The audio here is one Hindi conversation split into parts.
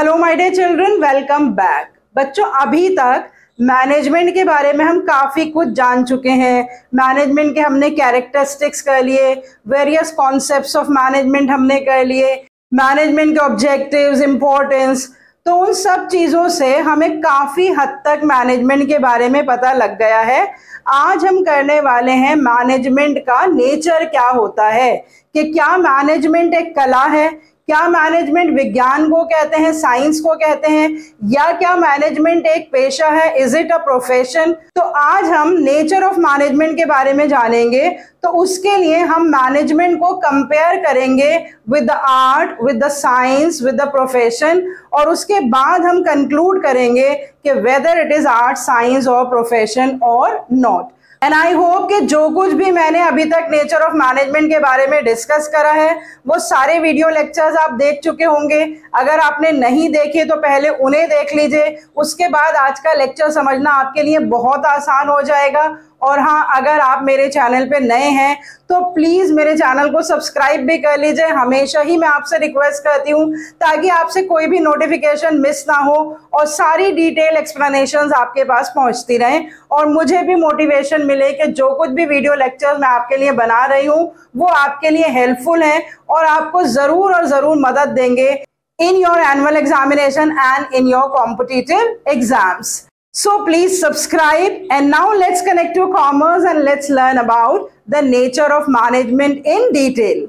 Hello my dear children, welcome back. बच्चों, अभी तक मैनेजमेंट के बारे में हम काफ़ी कुछ जान चुके हैं। मैनेजमेंट के हमने कैरेक्टरिस्टिक्स कर लिए, वेरियस कॉन्सेप्ट्स ऑफ मैनेजमेंट हमने कर लिए, मैनेजमेंट के ऑब्जेक्टिव्स, इम्पोर्टेंस। तो उन सब चीज़ों से हमें काफ़ी हद तक मैनेजमेंट के बारे में पता लग गया है। आज हम करने वाले हैं मैनेजमेंट का नेचर क्या होता है, कि क्या मैनेजमेंट एक कला है, क्या मैनेजमेंट विज्ञान को कहते हैं, साइंस को कहते हैं, या क्या मैनेजमेंट एक पेशा है, इज इट अ प्रोफेशन। तो आज हम नेचर ऑफ मैनेजमेंट के बारे में जानेंगे। तो उसके लिए हम मैनेजमेंट को कंपेयर करेंगे with the art, with the science, with the profession, और उसके बाद हम कंक्लूड करेंगे कि whether it is art, science और प्रोफेशन और नॉट। एंड आई होप कि जो कुछ भी मैंने अभी तक नेचर ऑफ मैनेजमेंट के बारे में डिस्कस करा है वो सारे वीडियो लेक्चर्स आप देख चुके होंगे। अगर आपने नहीं देखे तो पहले उन्हें देख लीजिए, उसके बाद आज का लेक्चर समझना आपके लिए बहुत आसान हो जाएगा। और हाँ, अगर आप मेरे चैनल पे नए हैं तो प्लीज़ मेरे चैनल को सब्सक्राइब भी कर लीजिए। हमेशा ही मैं आपसे रिक्वेस्ट करती हूँ ताकि आपसे कोई भी नोटिफिकेशन मिस ना हो और सारी डिटेल एक्सप्लेनेशंस आपके पास पहुँचती रहें, और मुझे भी मोटिवेशन मिले कि जो कुछ भी वीडियो लेक्चर्स मैं आपके लिए बना रही हूँ वो आपके लिए हेल्पफुल हैं और आपको ज़रूर और ज़रूर मदद देंगे in your annual examination and in your competitive exams. So please subscribe, and now let's connect to commerce and let's learn about the nature of management in detail.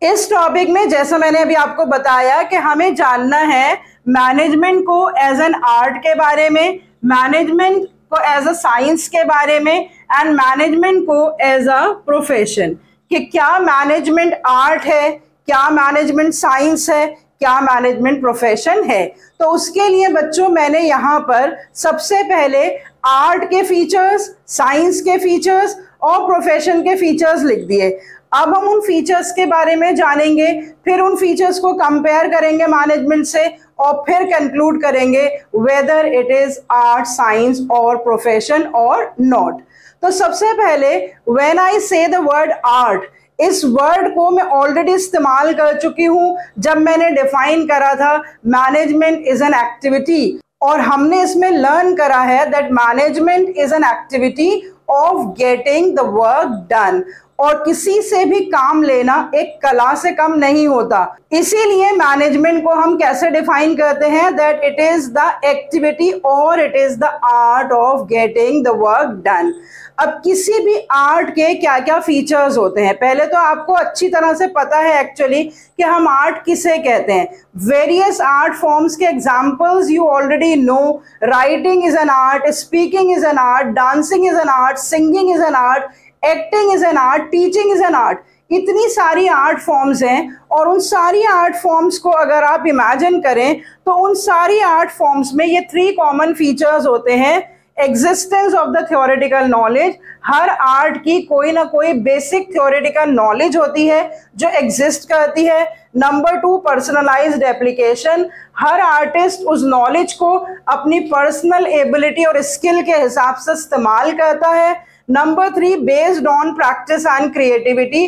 इस टॉपिक में जैसा मैंने अभी आपको बताया कि हमें जानना है मैनेजमेंट को एज एन आर्ट के बारे में, मैनेजमेंट को एज अ साइंस के बारे में, एंड मैनेजमेंट को एज अ प्रोफेशन। कि क्या मैनेजमेंट आर्ट है, क्या मैनेजमेंट साइंस है, क्या मैनेजमेंट प्रोफेशन है। तो उसके लिए बच्चों मैंने यहाँ पर सबसे पहले आर्ट के फीचर्स, साइंस के फीचर्स और प्रोफेशन के फीचर्स लिख दिए। अब हम उन फीचर्स के बारे में जानेंगे, फिर उन फीचर्स को कंपेयर करेंगे मैनेजमेंट से, और फिर कंक्लूड करेंगे weather it is art, science और प्रोफेशन और नॉट। तो सबसे पहले व्हेन आई से द वर्ड आर्ट, इस वर्ड को मैं ऑलरेडी इस्तेमाल कर चुकी हूं जब मैंने डिफाइन करा था मैनेजमेंट इज एन एक्टिविटी, और हमने इसमें लर्न करा है that management is an activity of getting the work done. और किसी से भी काम लेना एक कला से कम नहीं होता। इसीलिए मैनेजमेंट को हम कैसे डिफाइन करते हैं, that it is the activity or it is the art of getting the work done. अब किसी भी आर्ट के क्या क्या फीचर्स होते हैं, पहले तो आपको अच्छी तरह से पता है एक्चुअली कि हम आर्ट किसे कहते हैं। वेरियस आर्ट फॉर्म्स के examples you already know. Writing is an art, speaking is an art, dancing is an art, singing is an art, acting is an art, teaching is an art. इतनी सारी आर्ट फॉर्म्स हैं, और उन सारी आर्ट फॉर्म्स को अगर आप इमेजिन करें तो उन सारी आर्ट फॉर्म्स में ये 3 कॉमन फीचर्स होते हैं। Existence of the theoretical knowledge, her art की कोई ना कोई बेसिक थ्योरेटिकल नॉलेज होती है जो एग्जिस्ट करती है। नंबर 2, पर्सनलाइज्ड एप्लीकेशन, हर आर्टिस्ट उस नॉलेज को अपनी पर्सनल एबिलिटी और स्किल के हिसाब से इस्तेमाल करता है। Number 3, based on practice and creativity,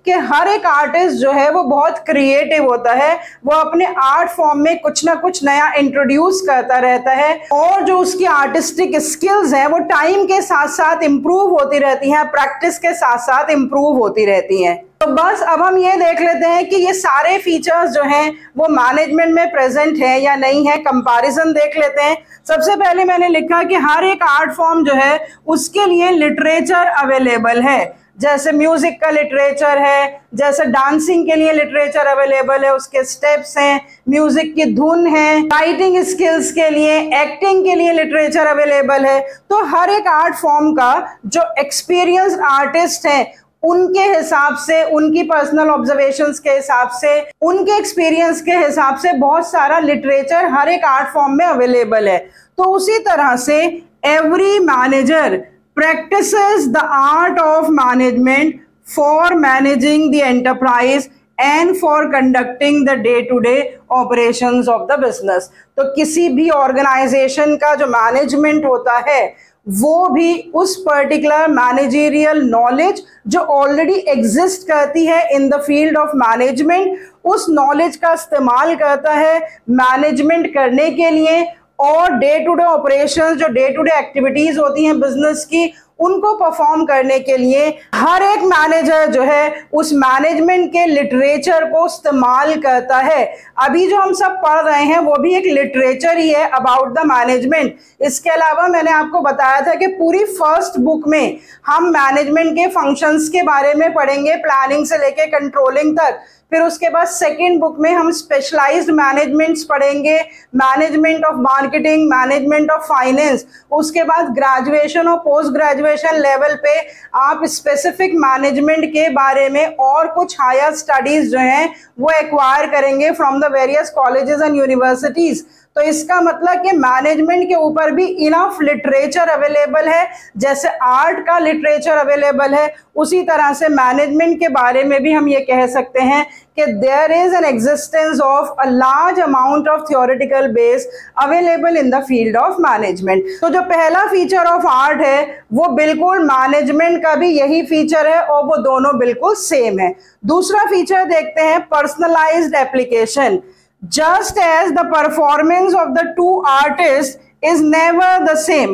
कि हर एक आर्टिस्ट जो है वो बहुत क्रिएटिव होता है, वो अपने आर्ट फॉर्म में कुछ ना कुछ नया इंट्रोड्यूस करता रहता है, और जो उसकी आर्टिस्टिक स्किल्स हैं वो टाइम के साथ साथ इम्प्रूव होती रहती हैं, प्रैक्टिस के साथ साथ इम्प्रूव होती रहती हैं। तो बस अब हम ये देख लेते हैं कि ये सारे फीचर्स जो हैं वो मैनेजमेंट में प्रेजेंट है या नहीं है। कंपैरिजन देख लेते हैं। सबसे पहले मैंने लिखा कि हर एक आर्ट फॉर्म जो है उसके लिए लिटरेचर अवेलेबल है। जैसे म्यूजिक का लिटरेचर है, जैसे डांसिंग के लिए लिटरेचर अवेलेबल है, उसके स्टेप्स हैं, म्यूजिक की धुन है। राइटिंग स्किल्स के लिए, एक्टिंग के लिए लिटरेचर अवेलेबल है। तो हर एक आर्ट फॉर्म का जो एक्सपीरियंस्ड आर्टिस्ट है उनके हिसाब से, उनकी पर्सनल ऑब्जर्वेशंस के हिसाब से, उनके एक्सपीरियंस के हिसाब से बहुत सारा लिटरेचर हर एक आर्ट फॉर्म में अवेलेबल है। तो उसी तरह से every manager practices the art of management for managing the enterprise and for conducting the day-to-day operations of the business। तो किसी भी ऑर्गेनाइजेशन का जो मैनेजमेंट होता है वो भी उस पर्टिकुलर मैनेजरियल नॉलेज जो ऑलरेडी एग्जिस्ट करती है इन द फील्ड ऑफ मैनेजमेंट, उस नॉलेज का इस्तेमाल करता है मैनेजमेंट करने के लिए, और डे टू डे ऑपरेशंस, जो डे टू डे एक्टिविटीज होती हैं बिजनेस की, उनको परफॉर्म करने के लिए हर एक मैनेजर जो है उस मैनेजमेंट के लिटरेचर को इस्तेमाल करता है। अभी जो हम सब पढ़ रहे हैं वो भी एक लिटरेचर ही है अबाउट द मैनेजमेंट। इसके अलावा मैंने आपको बताया था कि पूरी फर्स्ट बुक में हम मैनेजमेंट के फंक्शंस के बारे में पढ़ेंगे, प्लानिंग से लेके कंट्रोलिंग तक। फिर उसके बाद सेकेंड बुक में हम स्पेशलाइज्ड मैनेजमेंट्स पढ़ेंगे, management of marketing, management of finance. उसके बाद ग्रेजुएशन और पोस्ट ग्रेजुएशन लेवल पे आप स्पेसिफिक मैनेजमेंट के बारे में और कुछ हायर स्टडीज जो हैं वो एक्वायर करेंगे from the various colleges and universities. तो इसका मतलब कि मैनेजमेंट के ऊपर भी इनफ लिटरेचर अवेलेबल है, जैसे आर्ट का लिटरेचर अवेलेबल है, उसी तरह से मैनेजमेंट के बारे में भी हम ये कह सकते हैं कि there is an existence of a large amount of theoretical base available in the field of management. तो जो पहला फीचर ऑफ आर्ट है वो बिल्कुल मैनेजमेंट का भी यही फीचर है और वो दोनों बिल्कुल सेम है। दूसरा फीचर देखते हैं personalised application. Just as the performance of the two artists is never the same.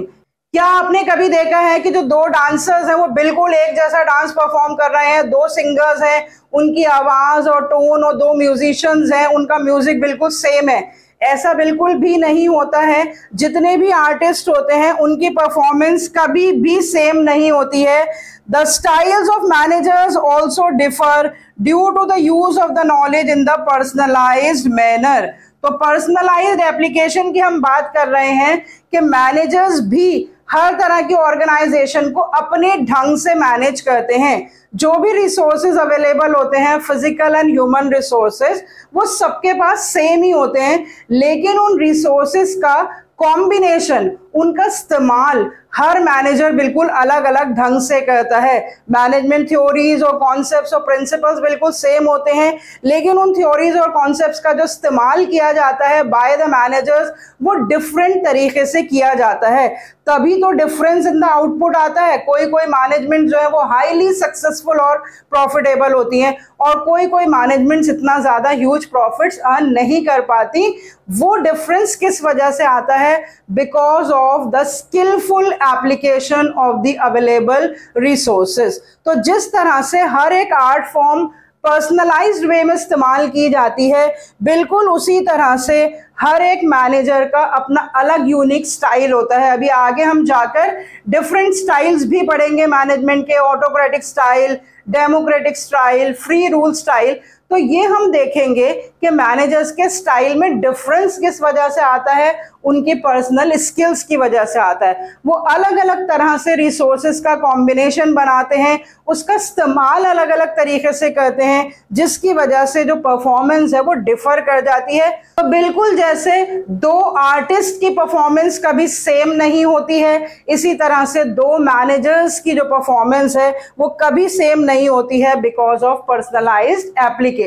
क्या आपने कभी देखा है कि जो दो डांसर्स हैं वो बिल्कुल एक जैसा डांस परफॉर्म कर रहे हैं, दो सिंगर्स हैं, उनकी आवाज और टोन, और दो म्यूजिशियंस हैं, उनका म्यूजिक बिल्कुल सेम है? ऐसा बिल्कुल भी नहीं होता है। जितने भी आर्टिस्ट होते हैं उनकी परफॉर्मेंस कभी भी सेम नहीं होती है। The styles of managers also differ due to the use of the knowledge in the personalized manner. तो पर्सनलाइज्ड एप्लीकेशन की हम बात कर रहे हैं कि मैनेजर्स भी हर तरह की ऑर्गेनाइजेशन को अपने ढंग से मैनेज करते हैं। जो भी रिसोर्सेज अवेलेबल होते हैं, फिजिकल एंड ह्यूमन रिसोर्सेज, वो सबके पास सेम ही होते हैं, लेकिन उन रिसोर्सेज का कॉम्बिनेशन, उनका इस्तेमाल हर मैनेजर बिल्कुल अलग अलग ढंग से करता है। मैनेजमेंट थ्योरीज और कॉन्सेप्ट्स और प्रिंसिपल्स बिल्कुल सेम होते हैं, लेकिन उन थ्योरीज और कॉन्सेप्ट्स का जो इस्तेमाल किया जाता है बाय द मैनेजर्स वो डिफरेंट तरीके से किया जाता है। तभी तो डिफरेंस इन द आउटपुट आता है। कोई कोई मैनेजमेंट जो है वो हाईली सक्सेसफुल और प्रॉफिटेबल होती हैं, और कोई कोई मैनेजमेंट इतना ज्यादा ह्यूज प्रॉफिट्स अर्न नहीं कर पाती। वो डिफरेंस किस वजह से आता है? Because of the skilful application of the available resources. तो जिस तरह से हर एक आर्ट फॉर्म पर्सनलाइज्ड वे में इस्तेमाल की जाती है, बिल्कुल उसी तरह से हर एक मैनेजर का अपना अलग यूनिक स्टाइल होता है। अभी आगे हम जाकर डिफरेंट स्टाइल्स भी पढ़ेंगे मैनेजमेंट के, autocratic style, democratic style, free rule style. तो ये हम देखेंगे कि मैनेजर्स के स्टाइल में डिफरेंस किस वजह से आता है, उनकी पर्सनल स्किल्स की वजह से आता है। वो अलग अलग तरह से रिसोर्सेज का कॉम्बिनेशन बनाते हैं, उसका इस्तेमाल अलग अलग तरीके से करते हैं, जिसकी वजह से जो परफॉर्मेंस है वो डिफर कर जाती है। तो बिल्कुल जैसे दो आर्टिस्ट की परफॉर्मेंस कभी सेम नहीं होती है, इसी तरह से दो मैनेजर्स की जो परफॉर्मेंस है वो कभी सेम नहीं होती है, because of personalised application.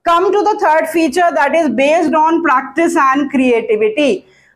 Come to the third feature, that is based on practice and creativity.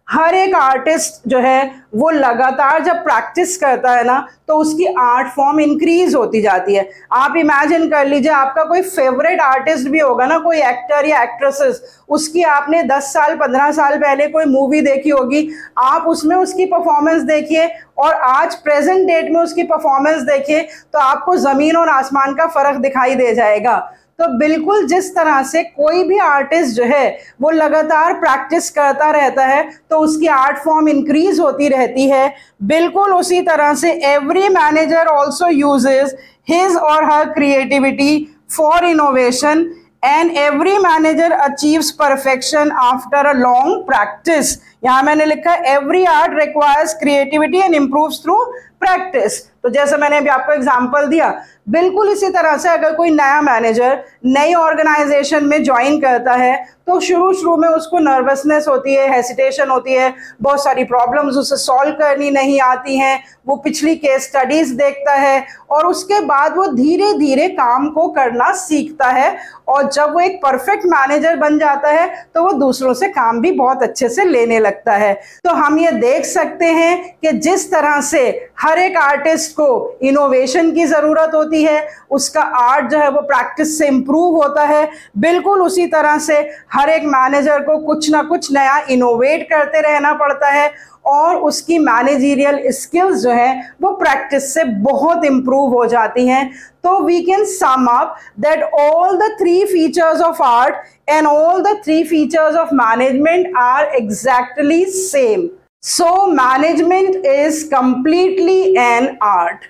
हर एक आर्टिस्ट जो है वो लगातार जब प्रैक्टिस करता है ना तो उसकी आर्ट फॉर्म इंक्रीज होती जाती है। आप इमेजिन कर लीजिए, आपका कोई फेवरेट आर्टिस्ट भी होगा ना, कोई एक्टर या एक्ट्रेसेस, उसकी आपने 10 साल 15 साल पहले कोई मूवी देखी होगी, आप उसमें उसकी परफॉर्मेंस देखिए और आज प्रेजेंट डेट में उसकी परफॉर्मेंस देखिए तो आपको जमीन और आसमान का फर्क दिखाई दे जाएगा। तो बिल्कुल जिस तरह से कोई भी आर्टिस्ट जो है वो लगातार प्रैक्टिस करता रहता है तो उसकी आर्ट फॉर्म इंक्रीज होती रहती है, बिल्कुल उसी तरह से every manager also uses his or her creativity for innovation and every manager achieves perfection after a long practice. यहाँ मैंने लिखा every art requires creativity and improves through practice. तो जैसे मैंने अभी आपको एग्जांपल दिया, बिल्कुल इसी तरह से अगर कोई नया मैनेजर नई ऑर्गेनाइजेशन में ज्वाइन करता है तो शुरू शुरू में उसको नर्वसनेस होती है, हेसिटेशन होती है, बहुत सारी प्रॉब्लम्स उसे सॉल्व करनी नहीं आती हैं, वो पिछली केस स्टडीज देखता है और उसके बाद वो धीरे धीरे काम को करना सीखता है और जब वो एक परफेक्ट मैनेजर बन जाता है तो वो दूसरों से काम भी बहुत अच्छे से लेने लगता है। तो हम ये देख सकते हैं कि जिस तरह से हर एक आर्टिस्ट को इनोवेशन की ज़रूरत होती है, उसका आर्ट जो है वो प्रैक्टिस से इम्प्रूव होता है, बिल्कुल उसी तरह से हर एक मैनेजर को कुछ ना कुछ नया इनोवेट करते रहना पड़ता है और उसकी मैनेजरियल स्किल्स जो है वो प्रैक्टिस से बहुत इम्प्रूव हो जाती हैं। तो we can sum up that all the 3 features of art and all the 3 features of management are exactly same. So management is completely an art.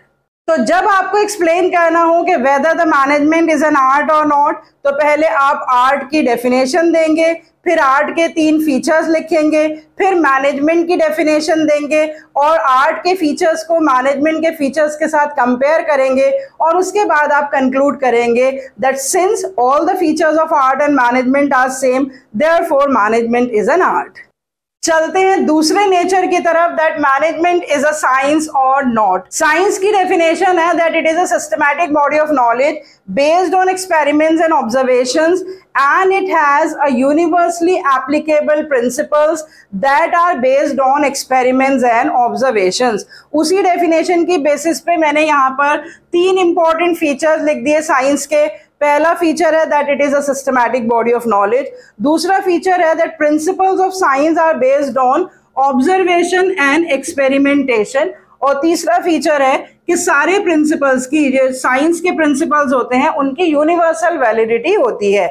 तो जब आपको एक्सप्लेन करना हो कि whether the management is an art और नॉट, तो पहले आप आर्ट की डेफिनेशन देंगे, फिर आर्ट के 3 फीचर्स लिखेंगे, फिर मैनेजमेंट की डेफिनेशन देंगे और आर्ट के फीचर्स को मैनेजमेंट के फीचर्स के साथ कंपेयर करेंगे और उसके बाद आप कंक्लूड करेंगे that since all the features of art and management are same, therefore management is an art. चलते हैं दूसरे नेचर की तरफ, that management is a science और नॉट। साइंस की डेफिनेशन है that it is a systematic body of knowledge based on experiments and observations and it has a universally applicable principles that are based on experiments and observations। उसी डेफिनेशन की बेसिस पे मैंने यहाँ पर 3 इंपॉर्टेंट फीचर्स लिख दिए साइंस के। पहला फीचर है that it is a systematic body of knowledge, दूसरा फीचर है that principles of science are based on observation and experimentation, और तीसरा फीचर है कि सारे प्रिंसिपल्स की, जो साइंस के प्रिंसिपल्स होते हैं, उनकी यूनिवर्सल वैलिडिटी होती है।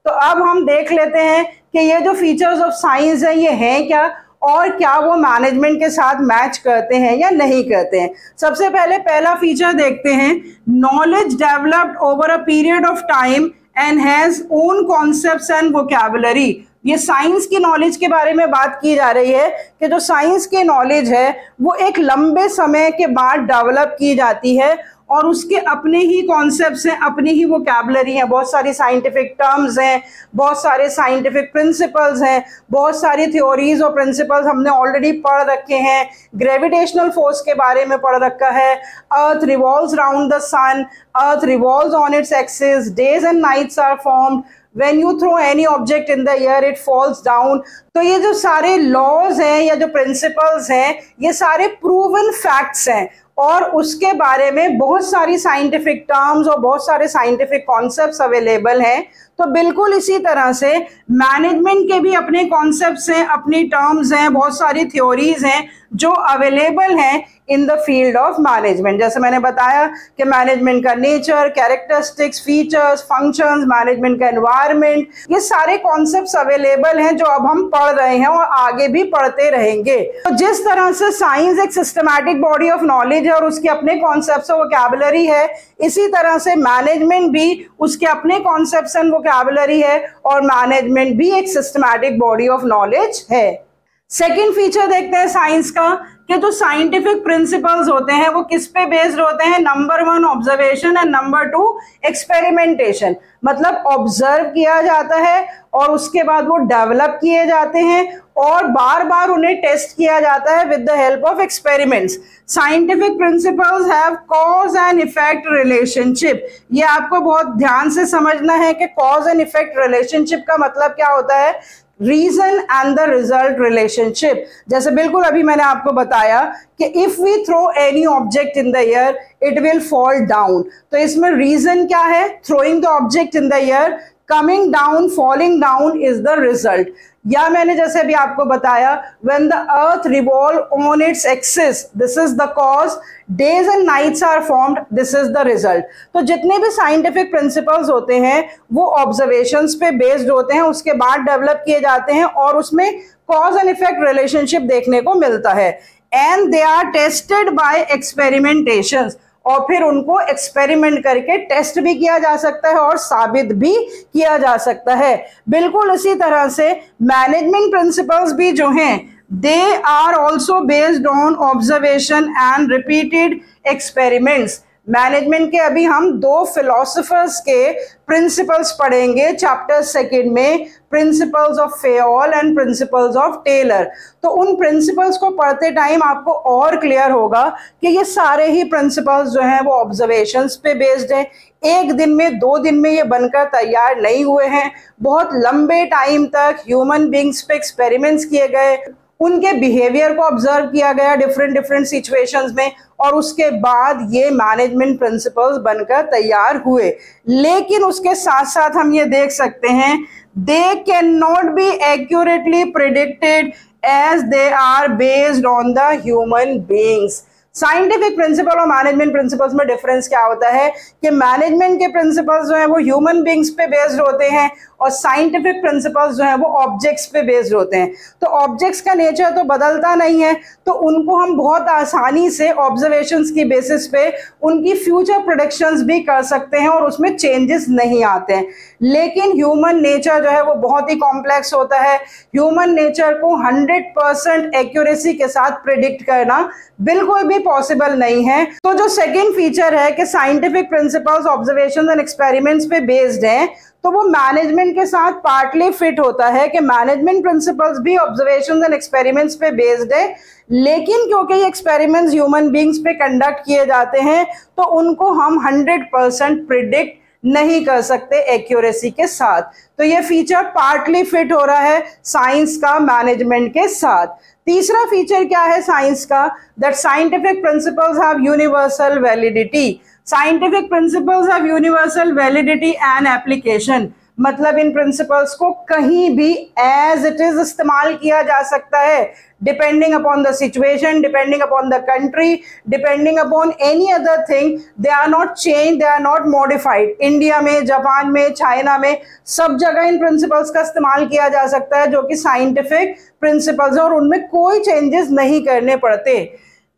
तो अब हम देख लेते हैं कि ये जो फीचर्स ऑफ साइंस है ये हैं क्या और क्या वो मैनेजमेंट के साथ मैच करते हैं या नहीं करते हैं। सबसे पहले पहला फीचर देखते हैं, knowledge developed over a period of time and has own concepts and vocabulary. ये साइंस की नॉलेज के बारे में बात की जा रही है कि जो साइंस की नॉलेज है वो एक लंबे समय के बाद डेवलप की जाती है और उसके अपने ही कॉन्सेप्ट्स हैं, अपनी ही वोकैबुलरी है, बहुत सारी साइंटिफिक टर्म्स हैं, बहुत सारे साइंटिफिक प्रिंसिपल्स हैं, बहुत सारी थ्योरीज और प्रिंसिपल्स हमने ऑलरेडी पढ़ रखे हैं। ग्रेविटेशनल फोर्स के बारे में पढ़ रखा है, earth revolves round the sun, earth revolves on its axis, days and nights are formed, when you throw any object in the air it falls down। तो ये जो सारे लॉज हैं या जो प्रिंसिपल्स हैं ये सारे प्रूवन फैक्ट्स हैं और उसके बारे में बहुत सारी साइंटिफिक टर्म्स और बहुत सारे साइंटिफिक कॉन्सेप्ट्स अवेलेबल हैं। तो बिल्कुल इसी तरह से मैनेजमेंट के भी अपने कॉन्सेप्ट्स हैं, अपनी टर्म्स हैं, बहुत सारी थ्योरीज हैं जो अवेलेबल हैं इन द फील्ड ऑफ मैनेजमेंट। जैसे मैंने बताया कि मैनेजमेंट का nature, characteristics, features, functions, management का एनवायरनमेंट, ये सारे कॉन्सेप्ट्स अवेलेबल हैं जो अब हम पढ़ रहे हैं और आगे भी पढ़ते रहेंगे। तो जिस तरह से साइंस एक सिस्टमैटिक बॉडी ऑफ नॉलेज है और उसके अपने कॉन्सेप्ट्स और वोकैबुलरी है, इसी तरह से मैनेजमेंट भी उसके अपने कॉन्सेप्ट्स एंड वोकैबुलरी है और मैनेजमेंट भी एक सिस्टमैटिक बॉडी ऑफ नॉलेज है। सेकेंड फीचर देखते हैं साइंस का कि जो साइंटिफिक प्रिंसिपल्स होते हैं वो किस पे बेस्ड होते हैं। Number 1 observation and number 2 experimentation. मतलब ऑब्जर्व किया जाता है और उसके बाद वो डेवलप किए जाते हैं और बार बार उन्हें टेस्ट किया जाता है with the help of experiments. Scientific principles have cause and effect relationship. ये आपको बहुत ध्यान से समझना है कि कॉज एंड इफेक्ट रिलेशनशिप का मतलब क्या होता है, reason and the result relationship. जैसे बिल्कुल अभी मैंने आपको बताया कि if we throw any object in the air it will fall down. तो इसमें रीजन क्या है, throwing the object in the air, coming down, falling down is the result. या मैंने जैसे अभी आपको बताया when the earth revolve on its axis this is the cause, days and nights are formed this is the result। तो जितने भी साइंटिफिक प्रिंसिपल्स होते हैं वो ऑब्जर्वेशंस पे बेस्ड होते हैं, उसके बाद डेवलप किए जाते हैं और उसमें कॉज एंड इफेक्ट रिलेशनशिप देखने को मिलता है। And they are tested by experimentations, और फिर उनको एक्सपेरिमेंट करके टेस्ट भी किया जा सकता है और साबित भी किया जा सकता है। बिल्कुल इसी तरह से मैनेजमेंट प्रिंसिपल्स भी जो हैं they are also based on observation and repeated experiments. Management के अभी हम 2 फिलोसोफर्स के प्रिंसिपल्स पढ़ेंगे चैप्टर 2 में, principles of Fayol and principles of Taylor. तो उन प्रिंसिपल्स को पढ़ते टाइम आपको और क्लियर होगा कि ये सारे ही प्रिंसिपल्स जो हैं वो ऑब्जर्वेशंस पे बेस्ड है। एक दिन में 2 दिन में ये बनकर तैयार नहीं हुए हैं, बहुत लंबे टाइम तक ह्यूमन बींग्स पे एक्सपेरिमेंट्स किए गए, उनके बिहेवियर को ऑब्जर्व किया गया डिफरेंट सिचुएशंस में, और उसके बाद ये मैनेजमेंट प्रिंसिपल्स बनकर तैयार हुए। लेकिन उसके साथ साथ हम ये देख सकते हैं, they can not be accurately predicted as they are based on the human beings. Scientific principle और मैनेजमेंट प्रिंसिपल्स में डिफरेंस क्या होता है कि मैनेजमेंट के प्रिंसिपल्स जो है वो ह्यूमन बीइंग्स पे बेस्ड होते हैं और साइंटिफिक प्रिंसिपल्स जो है वो ऑब्जेक्ट्स पे बेस्ड होते हैं। तो ऑब्जेक्ट्स का नेचर तो बदलता नहीं है, तो उनको हम बहुत आसानी से ऑब्जर्वेशंस की बेसिस पे उनकी फ्यूचर प्रेडिक्शंस भी कर सकते हैं और उसमें चेंजेस नहीं आते हैं। लेकिन ह्यूमन नेचर जो है वो बहुत ही कॉम्प्लेक्स होता है। ह्यूमन नेचर को 100% एक्यूरेसी के साथ प्रिडिक्ट करना बिल्कुल भी पॉसिबल नहीं है। तो जो सेकेंड फीचर है कि scientific principles observations and experiments पे बेस्ड हैं, तो वो मैनेजमेंट के साथ पार्टली फिट होता है कि मैनेजमेंट प्रिंसिपल्स भी ऑब्जर्वेशंस एंड एक्सपेरिमेंट्स पे बेस्ड है, लेकिन क्योंकि ये एक्सपेरिमेंट्स ह्यूमन बीइंग्स पे कंडक्ट किए जाते हैं तो उनको हम 100% प्रिडिक्ट नहीं कर सकते एक्यूरेसी के साथ। तो ये फीचर पार्टली फिट हो रहा है साइंस का मैनेजमेंट के साथ। तीसरा फीचर क्या है साइंस का, that scientific principles have universal validity. Scientific principles have universal validity and application, मतलब इन प्रिंसिपल्स को कहीं भी एज इट इज इस्तेमाल किया जा सकता है, depending upon the situation, depending upon the country, depending upon any other thing. They are not change, they are not modified. India में, जापान में, चाइना में, सब जगह इन प्रिंसिपल्स का इस्तेमाल किया जा सकता है जो कि साइंटिफिक प्रिंसिपल्स है और उनमें कोई चेंजेस नहीं करने पड़ते।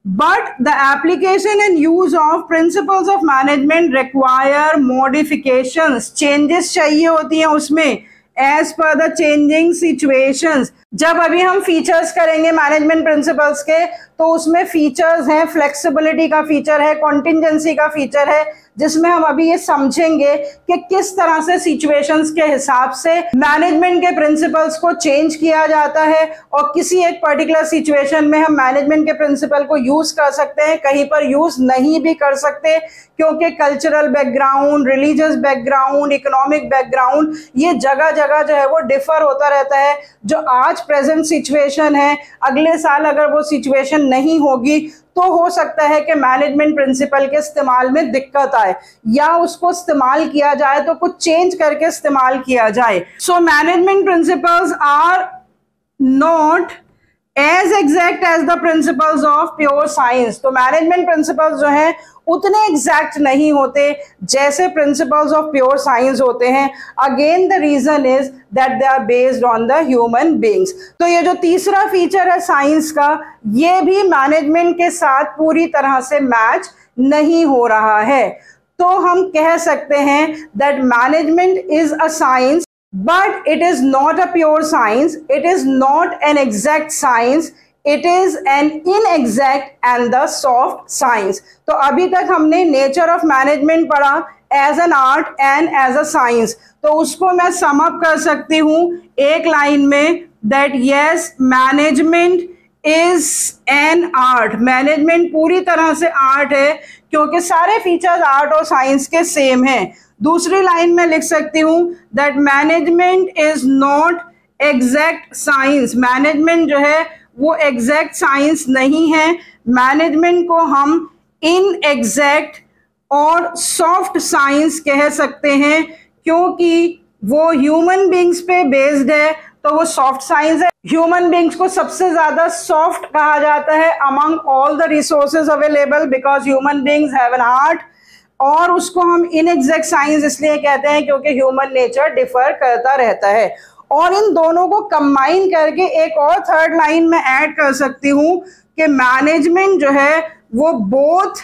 But the application and use of principles of management require modifications, changes चाहिए होती हैं उसमें as per the changing situations। जब अभी हम फीचर्स करेंगे मैनेजमेंट प्रिंसिपल्स के, तो उसमें फीचर्स हैं, फ्लेक्सिबिलिटी का फीचर है, कॉन्टिंजेंसी का फीचर है, जिसमें हम अभी ये समझेंगे कि किस तरह से सिचुएशंस के हिसाब से मैनेजमेंट के प्रिंसिपल्स को चेंज किया जाता है और किसी एक पर्टिकुलर सिचुएशन में हम मैनेजमेंट के प्रिंसिपल को यूज कर सकते हैं, कहीं पर यूज नहीं भी कर सकते क्योंकि cultural background, religious background, economic background, ये जगह जगह जो है वो डिफर होता रहता है। जो आज प्रेजेंट सिचुएशन है, अगले साल अगर वो सिचुएशन नहीं होगी तो हो सकता है कि मैनेजमेंट प्रिंसिपल के इस्तेमाल में दिक्कत आए या उसको इस्तेमाल किया जाए तो कुछ चेंज करके इस्तेमाल किया जाए। So management principles are not as exact as the principles of pure science. तो मैनेजमेंट प्रिंसिपल्स जो हैं उतने एग्जैक्ट नहीं होते जैसे प्रिंसिपल्स ऑफ प्योर साइंस होते हैं। Again the reason is that they are based on the human beings. तो ये जो तीसरा फीचर है साइंस का, ये भी मैनेजमेंट के साथ पूरी तरह से मैच नहीं हो रहा है। तो हम कह सकते हैं that management is a science but it is not a pure science, it is not an exact science, it is an inexact and the soft science। तो अभी तक हमने नेचर ऑफ मैनेजमेंट पढ़ा as an art and as a science. तो उसको मैं सम अप कर सकती हूँ एक लाइन में, that yes management is an art. Management पूरी तरह से आर्ट है क्योंकि सारे फीचर्स आर्ट और साइंस के सेम हैं। दूसरी लाइन में लिख सकती हूं that management is not exact science. Management जो है वो एग्जैक्ट साइंस नहीं है। मैनेजमेंट को हम इनएग्जैक्ट और सॉफ्ट साइंस कह सकते हैं क्योंकि वो ह्यूमन बीइंग्स पे बेस्ड है, तो वो सॉफ्ट साइंस है। ह्यूमन बीइंग्स को सबसे ज्यादा सॉफ्ट कहा जाता है among all the resources available because human beings have an heart. और उसको हम इनएग्जैक्ट साइंस इसलिए कहते हैं क्योंकि ह्यूमन नेचर डिफर करता रहता है। और इन दोनों को कंबाइन करके एक और थर्ड लाइन में ऐड कर सकती हूं कि मैनेजमेंट जो है वो बोथ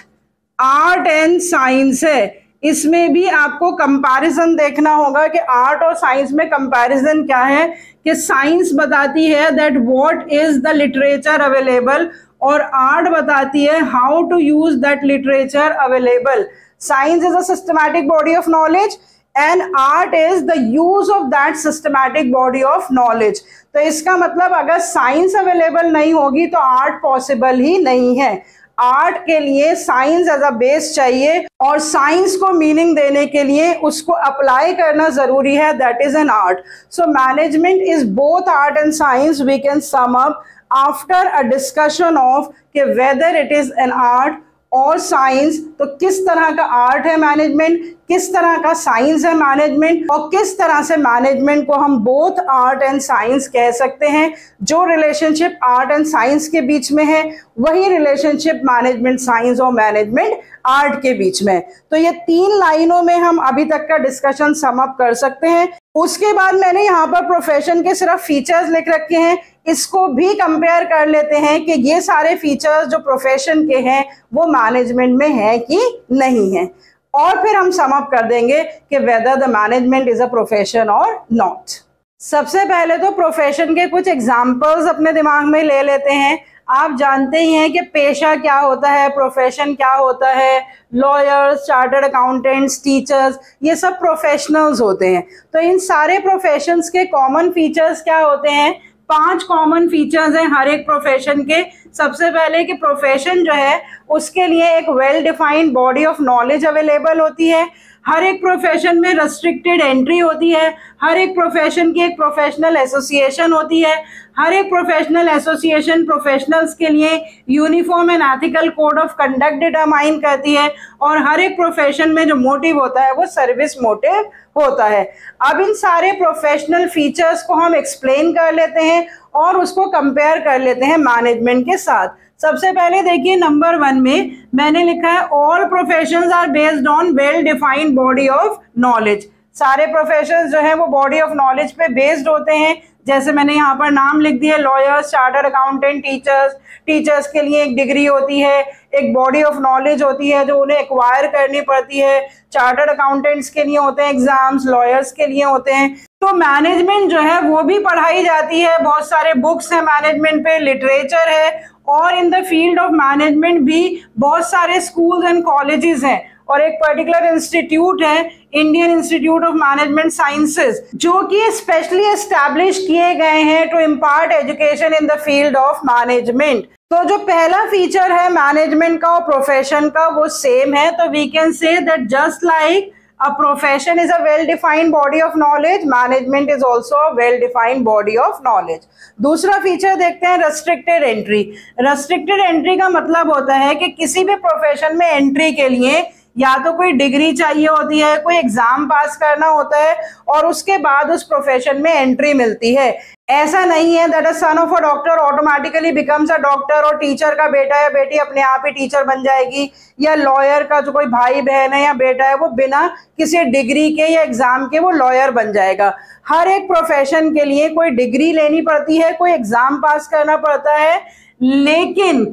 आर्ट एंड साइंस है। इसमें भी आपको कंपैरिजन देखना होगा कि आर्ट और साइंस में कंपैरिजन क्या है। कि साइंस बताती है that what is the literature available और आर्ट बताती है how to use that literature available. Science is a systematic body of knowledge and art is the use of that systematic body of knowledge. तो इसका मतलब अगर साइंस अवेलेबल नहीं होगी तो आर्ट पॉसिबल ही नहीं है। आर्ट के लिए साइंस एज अ बेस चाहिए और साइंस को मीनिंग देने के लिए उसको अप्लाई करना जरूरी है, that is an art. So management is both art and science. We can sum up after a discussion of कि whether it is an art or science, तो किस तरह का आर्ट है मैनेजमेंट, किस तरह का साइंस है मैनेजमेंट, और किस तरह से मैनेजमेंट को हम बोथ आर्ट एंड साइंस कह सकते हैं। जो रिलेशनशिप आर्ट एंड साइंस के बीच में है वही रिलेशनशिप मैनेजमेंट साइंस और मैनेजमेंट आर्ट के बीच में। तो ये 3 लाइनों में हम अभी तक का डिस्कशन सम अप कर सकते हैं। उसके बाद मैंने यहाँ पर प्रोफेशन के सिर्फ फीचर्स लिख रखे हैं, इसको भी कंपेयर कर लेते हैं कि ये सारे फीचर्स जो प्रोफेशन के हैं वो मैनेजमेंट में है कि नहीं है, और फिर हम सम अप कर देंगे कि whether the management is a profession और नॉट। सबसे पहले तो प्रोफेशन के कुछ एग्जांपल्स अपने दिमाग में ले लेते हैं। आप जानते ही हैं कि पेशा क्या होता है, प्रोफेशन क्या होता है। लॉयर्स, चार्टर्ड अकाउंटेंट्स, टीचर्स, ये सब प्रोफेशनल्स होते हैं। तो इन सारे प्रोफेशंस के कॉमन फीचर्स क्या होते हैं? 5 कॉमन फीचर्स हैं हर एक प्रोफेशन के। सबसे पहले कि प्रोफेशन जो है उसके लिए एक well defined body of knowledge available होती है। हर एक प्रोफेशन में रेस्ट्रिक्टेड एंट्री होती है। हर एक प्रोफेशन की एक प्रोफेशनल एसोसिएशन होती है। हर एक प्रोफेशनल एसोसिएशन प्रोफेशनल्स के लिए uniform and ethical code of conduct determine करती है। और हर एक प्रोफेशन में जो मोटिव होता है वो सर्विस मोटिव होता है। अब इन सारे प्रोफेशनल फीचर्स को हम एक्सप्लेन कर लेते हैं और उसको कंपेयर कर लेते हैं मैनेजमेंट के साथ। सबसे पहले देखिए नंबर 1 में मैंने लिखा है all professions are based on well defined body of knowledge. सारे प्रोफेशंस जो हैं वो बॉडी ऑफ नॉलेज पे बेस्ड होते हैं। जैसे मैंने यहाँ पर नाम लिख दिए, lawyers, chartered accountant, teachers. Teachers के लिए एक डिग्री होती है, एक बॉडी ऑफ नॉलेज होती है जो उन्हें एक्वायर करनी पड़ती है। चार्टर्ड अकाउंटेंट्स के लिए होते हैं एग्जाम्स, लॉयर्स के लिए होते हैं। तो मैनेजमेंट जो है वो भी पढ़ाई जाती है, बहुत सारे बुक्स हैं मैनेजमेंट पे, लिटरेचर है, और in the field of management भी बहुत सारे स्कूल्स एंड कॉलेजेस हैं। और एक पर्टिकुलर इंस्टीट्यूट है Indian Institute of Management Sciences, जो कि स्पेशली एस्टैब्लिश किए गए हैं to impart education in the field of management. तो जो पहला फीचर है मैनेजमेंट का और प्रोफेशन का वो सेम है। तो we can say that just like a profession is a well defined body of knowledge, management is also a well defined body of knowledge। दूसरा फीचर देखते हैं restricted entry। restricted entry का मतलब होता है कि किसी भी प्रोफेशन में एंट्री के लिए या तो कोई डिग्री चाहिए होती है, कोई एग्जाम पास करना होता है और उसके बाद उस प्रोफेशन में एंट्री मिलती है। ऐसा नहीं है that a son of a doctor automatically becomes a doctor, और टीचर का बेटा या बेटी अपने आप ही टीचर बन जाएगी, या लॉयर का जो कोई भाई बहन है या बेटा है वो बिना किसी डिग्री के या एग्जाम के वो लॉयर बन जाएगा। हर एक प्रोफेशन के लिए कोई डिग्री लेनी पड़ती है, कोई एग्जाम पास करना पड़ता है, लेकिन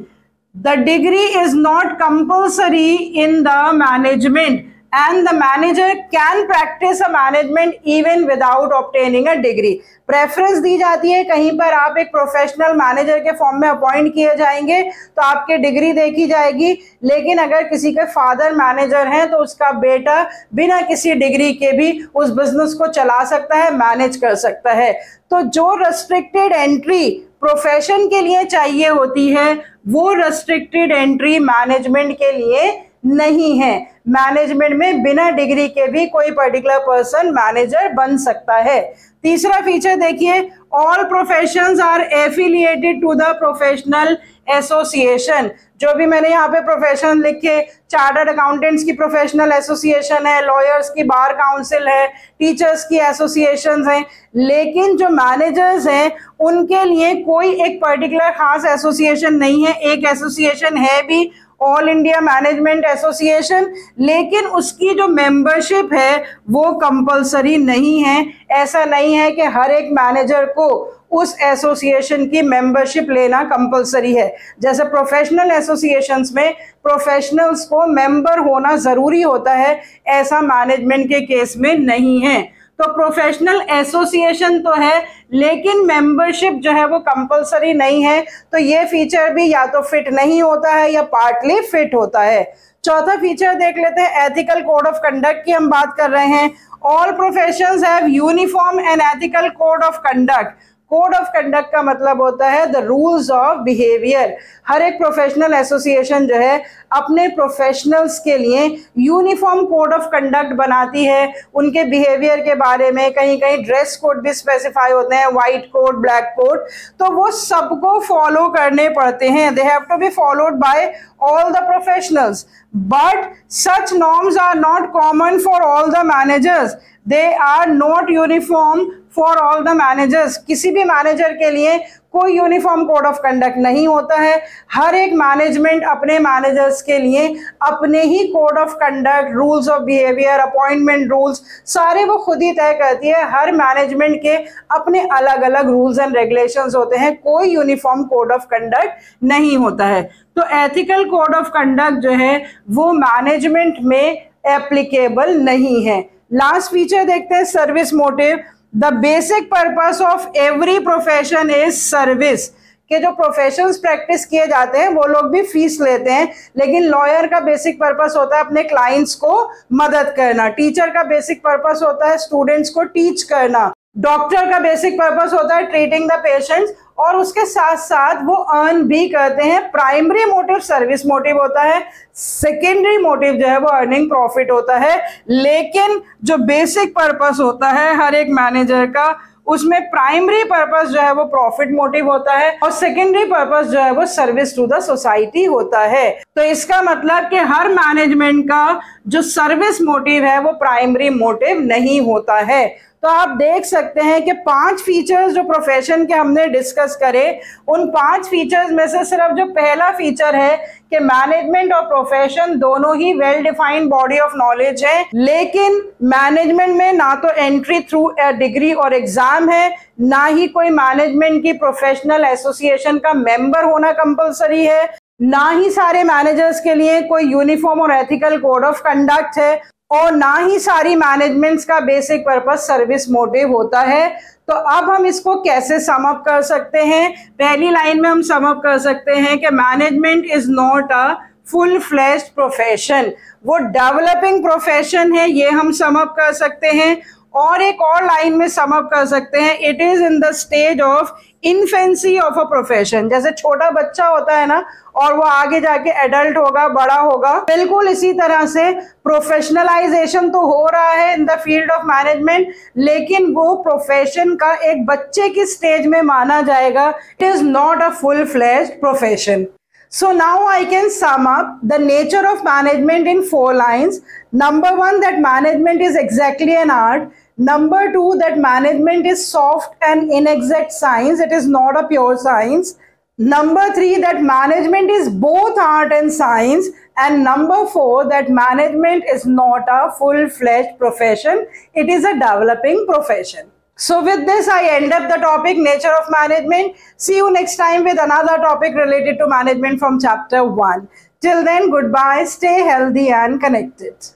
the degree is not compulsory in the management and the manager can practice a management even without obtaining a degree। Preference दी जाती है, कहीं पर आप एक प्रोफेशनल मैनेजर के फॉर्म में अपॉइंट किए जाएंगे तो आपकी डिग्री देखी जाएगी, लेकिन अगर किसी के फादर मैनेजर हैं तो उसका बेटा बिना किसी डिग्री के भी उस बिजनेस को चला सकता है, मैनेज कर सकता है। तो जो रेस्ट्रिक्टेड एंट्री प्रोफेशन के लिए चाहिए होती है वो रेस्ट्रिक्टेड एंट्री मैनेजमेंट के लिए नहीं है। मैनेजमेंट में बिना डिग्री के भी कोई पर्टिकुलर पर्सन मैनेजर बन सकता है। तीसरा फीचर देखिए, all professions are affiliated to the professional association. जो भी मैंने यहाँ पे प्रोफेशन लिखे, चार्टर्ड अकाउंटेंट्स की प्रोफेशनल एसोसिएशन है, लॉयर्स की बार काउंसिल है, टीचर्स की एसोसिएशंस हैं, लेकिन जो मैनेजर्स हैं उनके लिए कोई एक पर्टिकुलर खास एसोसिएशन नहीं है। एक एसोसिएशन है भी, ऑल इंडिया मैनेजमेंट एसोसिएशन, लेकिन उसकी जो मेंबरशिप है वो कंपलसरी नहीं है। ऐसा नहीं है कि हर एक मैनेजर को उस एसोसिएशन की मेंबरशिप लेना कंपलसरी है। जैसे प्रोफेशनल एसोसिएशंस में प्रोफेशनल्स को मेंबर होना जरूरी होता है, ऐसा मैनेजमेंट के केस में नहीं है। तो प्रोफेशनल एसोसिएशन तो है लेकिन मेंबरशिप जो है वो कंपलसरी नहीं है, तो ये फीचर भी या तो फिट नहीं होता है या पार्टली फिट होता है। चौथा फीचर देख लेते हैं, एथिकल कोड ऑफ कंडक्ट की हम बात कर रहे हैं। All professions have uniform and ethical code of conduct. Code of conduct का मतलब होता है द रूल्स ऑफ बिहेवियर। हर एक प्रोफेशनल एसोसिएशन जो है अपने प्रोफेशनल्स के लिए यूनिफॉर्म कोड ऑफ कंडक्ट बनाती है, उनके बिहेवियर के बारे में। कहीं कहीं ड्रेस कोड भी स्पेसिफाई होते हैं, वाइट कोड, ब्लैक कोड, तो वो सबको फॉलो करने पड़ते हैं। They have to be followed by all the professionals, but such norms are not common for all the managers. They are not uniform for all the managers. किसी भी मैनेजर के लिए कोई यूनिफॉर्म कोड ऑफ कंडक्ट नहीं होता है। हर एक मैनेजमेंट अपने मैनेजर्स के लिए अपने ही code of conduct, rules of behaviour, appointment rules सारे वो खुद ही तय करती है। हर मैनेजमेंट के अपने अलग अलग रूल्स एंड रेगुलेशंस होते हैं, कोई यूनिफॉर्म कोड ऑफ कंडक्ट नहीं होता है। तो एथिकल कोड ऑफ कंडक्ट जो है वो मैनेजमेंट में एप्लीकेबल नहीं है। लास्ट फीचर देखते हैं, service motive. The basic purpose of every profession is service. के जो प्रोफेशंस प्रैक्टिस किए जाते हैं वो लोग भी फीस लेते हैं, लेकिन लॉयर का बेसिक पर्पस होता है अपने क्लाइंट्स को मदद करना, टीचर का बेसिक पर्पस होता है स्टूडेंट्स को टीच करना, डॉक्टर का बेसिक पर्पस होता है ट्रीटिंग द पेशेंट्स, और उसके साथ साथ वो अर्न भी करते हैं। प्राइमरी मोटिव सर्विस मोटिव होता है, सेकेंडरी मोटिव जो है वो अर्निंग प्रॉफिट होता है। लेकिन जो बेसिक पर्पस होता है हर एक मैनेजर का, उसमें प्राइमरी पर्पस जो है वो प्रॉफिट मोटिव होता है और सेकेंडरी पर्पस जो है वो सर्विस टू द सोसाइटी होता है। तो इसका मतलब कि हर मैनेजमेंट का जो सर्विस मोटिव है वो प्राइमरी मोटिव नहीं होता है। तो आप देख सकते हैं कि 5 फीचर्स जो प्रोफेशन के हमने डिस्कस करे, उन 5 फीचर्स में से सिर्फ जो पहला फीचर है कि मैनेजमेंट और प्रोफेशन दोनों ही well defined body of knowledge है, लेकिन मैनेजमेंट में ना तो एंट्री थ्रू अ डिग्री और एग्जाम है, ना ही कोई मैनेजमेंट की प्रोफेशनल एसोसिएशन का मेंबर होना कंपलसरी है, ना ही सारे मैनेजर्स के लिए कोई यूनिफॉर्म और एथिकल कोड ऑफ कंडक्ट है, और ना ही सारी मैनेजमेंट्स का बेसिक पर्पस सर्विस मोटिव होता है। तो अब हम इसको कैसे सम अप कर सकते हैं? पहली लाइन में हम सम अप कर सकते हैं कि management is not a full fleshed profession, वो डेवलपिंग प्रोफेशन है, ये हम सम अप कर सकते हैं। और एक और लाइन में सम अप कर सकते हैं, it is in the stage of infancy of a profession. जैसे छोटा बच्चा होता है ना, और वो आगे जाके एडल्ट होगा, बड़ा होगा, बिल्कुल इसी तरह से प्रोफेशनलाइजेशन तो हो रहा है इन द फील्ड ऑफ मैनेजमेंट, लेकिन वो प्रोफेशन का एक बच्चे की स्टेज में माना जाएगा। It is not a full fleshed profession. So now I can sum up the nature of management in 4 lines. Number 1, that management is exactly an art. Number 2, that management is soft and inexact science. It is not a pure science. Number 3, that management is both art and science. And number 4, that management is not a full-fledged profession. It is a developing profession. So with this, I end up the topic nature of management. See you next time with another topic related to management from chapter 1. Till then, goodbye, stay healthy and connected.